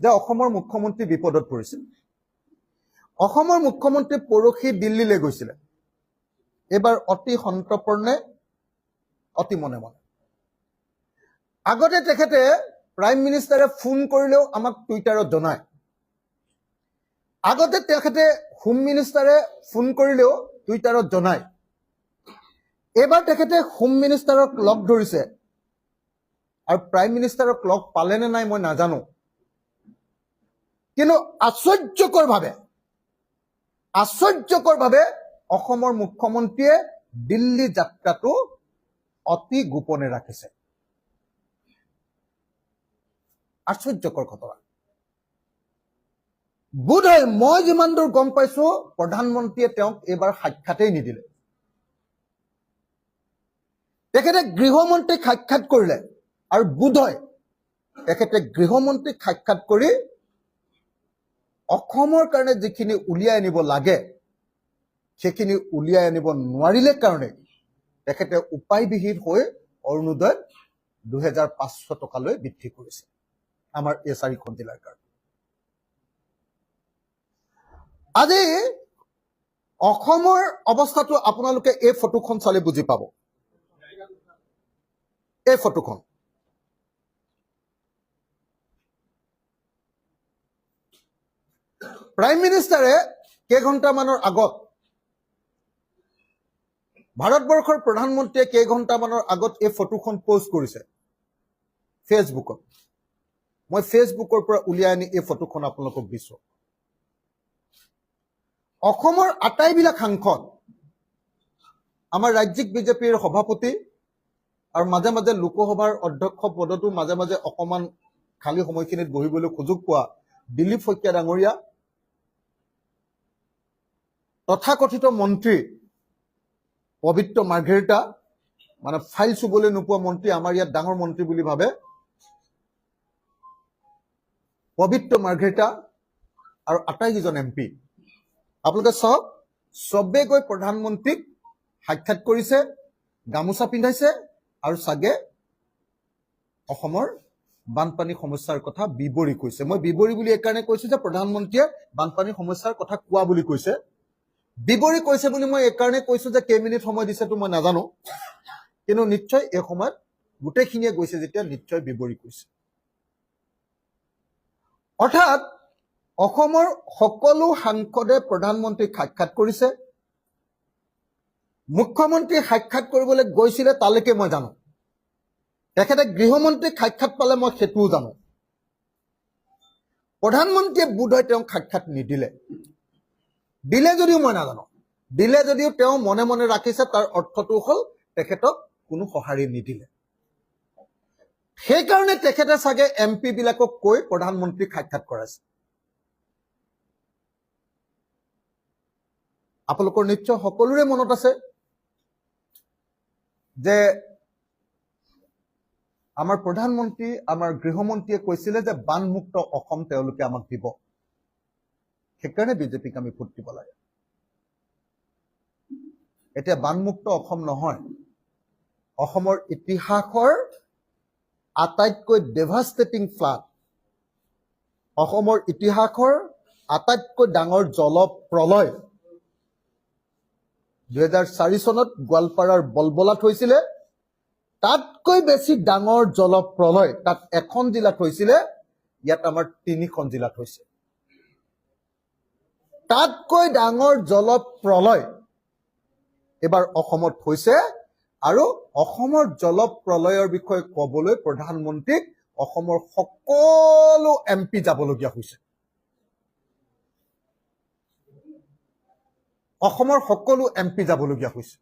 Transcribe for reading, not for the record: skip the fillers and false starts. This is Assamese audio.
যে অসমৰ মুখ্যমন্ত্ৰী বিপদত পৰিছে। অসমৰ মুখ্যমন্ত্ৰী পৰহি দিল্লীলৈ গৈছিলে, এইবাৰ অতি সন্তৰ্পণে অতি মনে মনে। আগতে তেখেতে প্ৰাইম মিনিষ্টাৰে ফোন কৰিলেও আমাক টুইটাৰত জনায়, আগতে তেখেতে হোম মিনিষ্টাৰে ফোন কৰিলেও টুইটাৰত জনায়। এইবাৰ তেখেতে হোম মিনিষ্টাৰক লগ ধৰিছে আৰু প্ৰাইম মিনিষ্টাৰক লগ পালে নে নাই মই নাজানো, কিন্তু আশ্চৰ্যকৰভাৱে অসমৰ মুখ্যমন্ত্ৰীয়ে দিল্লী যাত্ৰাটো অতি গোপনে ৰাখিছে। আশ্চৰ্যকৰ ঘটনা। বোধহয় মই যিমান দূৰ গম পাইছো প্ৰধানমন্ত্ৰীয়ে তেওঁক এইবাৰ সাক্ষাতেই নিদিলে। তেখেতে গৃহমন্ত্ৰীক সাক্ষাৎ কৰিলে আৰু বোধহয় তেখেতে গৃহমন্ত্ৰীক সাক্ষাৎ কৰি অসমৰ কাৰণে যিখিনি উলিয়াই আনিব লাগে সেইখিনি উলিয়াই আনিব নোৱাৰিলে কাৰণে তেখেতে উপায়বিহীন হৈ অৰুণোদয় 2500 টকালৈ বৃদ্ধি কৰিছে আমাৰ এই 4খন জিলাৰ কাৰণে। আজি অসমৰ অৱস্থাটো আপোনালোকে এই ফটোখন চালে বুজি পাব। এই ফটোখন প্ৰাইম মিনিষ্টাৰে কেইঘণ্টামানৰ আগত, ভাৰতবৰ্ষৰ প্ৰধানমন্ত্ৰীয়ে কেইঘণ্টামানৰ আগত এই ফটোখন পোষ্ট কৰিছে ফেচবুকত। মই ফেচবুকৰ পৰা উলিয়াই আনি এই ফটোখন আপোনালোকক দিছো। অসমৰ আটাইবিলাক সাংসদ, আমাৰ ৰাজ্যিক বিজেপিৰ সভাপতি আৰু মাজে মাজে লোকসভাৰ অধ্যক্ষ পদতো মাজে মাজে অকণমান খালী সময়খিনিত বহিবলৈ সুযোগ পোৱা দিলীপ শইকীয়া ডাঙৰীয়া, তথাকথিত মন্ত্ৰী পবিত্ৰ মাৰ্ঘেৰিটা, মানে ফাইল চুবলৈ নোপোৱা মন্ত্ৰী, আমাৰ ইয়াত ডাঙৰ মন্ত্ৰী বুলি ভাবে, পবিত্ৰ মাৰ্ঘেৰিটা আৰু আটাইকেইজন এমপি। আপোনালোকে চাওক, চবে গৈ প্ৰধানমন্ত্ৰীক সাক্ষাৎ কৰিছে, গামোচা পিন্ধাইছে আৰু চাগে অসমৰ বানপানী সমস্যাৰ কথা বিৱৰি কৈছে। মই বিৱৰি বুলি এইকাৰণে কৈছো যে প্ৰধানমন্ত্ৰীয়ে বানপানী সমস্যাৰ কথা কোৱা বুলি কৈছে। বিৱৰি কৈছে বুলি মই এইকাৰণে কৈছো যে কেইমিনিট সময় দিছেতো মই নাজানো, কিন্তু নিশ্চয় এই সময়ত গোটেইখিনিয়ে গৈছে যেতিয়া নিশ্চয় বিৱৰি কৈছে। অৰ্থাৎ অসমৰ সকলো সাংসদে প্ৰধানমন্ত্ৰীক সাক্ষাৎ কৰিছে। মুখ্যমন্ত্ৰী সাক্ষাৎ কৰিবলৈ গৈছিলে তালৈকে মই জানো, তেখেতে গৃহমন্ত্ৰীক সাক্ষাৎ পালে মই সেইটোও জানো। প্ৰধানমন্ত্ৰীয়ে বোধহয় তেওঁক সাক্ষাৎ নিদিলে, দিলে যদিও মই নাজানো, দিলে যদিও তেওঁ মনে মনে ৰাখিছে, তাৰ অৰ্থটো হ'ল তেখেতক কোনো সঁহাৰি নিদিলে। সেইকাৰণে তেখেতে চাগে এমপি বিলাকক কৈ প্ৰধানমন্ত্ৰীক সাক্ষাৎ কৰাইছে। আপোনালোকৰ নিশ্চয় সকলোৰে মনত আছে যে আমাৰ প্ৰধানমন্ত্ৰী, আমাৰ গৃহমন্ত্ৰীয়ে কৈছিলে যে বানমুক্ত অসম তেওঁলোকে আমাক দিব, সেইকাৰণে বিজেপিক আমি ভোট দিব লাগে। এতিয়া বানমুক্ত অসম নহয়, অসমৰ ইতিহাসৰ আটাইতকৈ ডেভাষ্টেটিং ফ্লাড, অসমৰ ইতিহাসৰ আটাইতকৈ ডাঙৰ জলপ্ৰলয় 2004 চনত গোৱালপাৰাৰ বলবলাত হৈছিলে। তাতকৈ বেছি ডাঙৰ জলপ্ৰলয় তাত এখন জিলাত হৈছিলে, ইয়াত আমাৰ 3খন জিলাত হৈছে। তাতকৈ ডাঙৰ জলপ্ৰলয় এবাৰ অসমত হৈছে, আৰু অসমৰ জলপ্ৰলয়ৰ বিষয়ে ক'বলৈ প্ৰধানমন্ত্ৰীক অসমৰ সকলো এমপি যাবলগীয়া হৈছে। অসমৰ সকলো এমপি যাবলগীয়া হৈছে।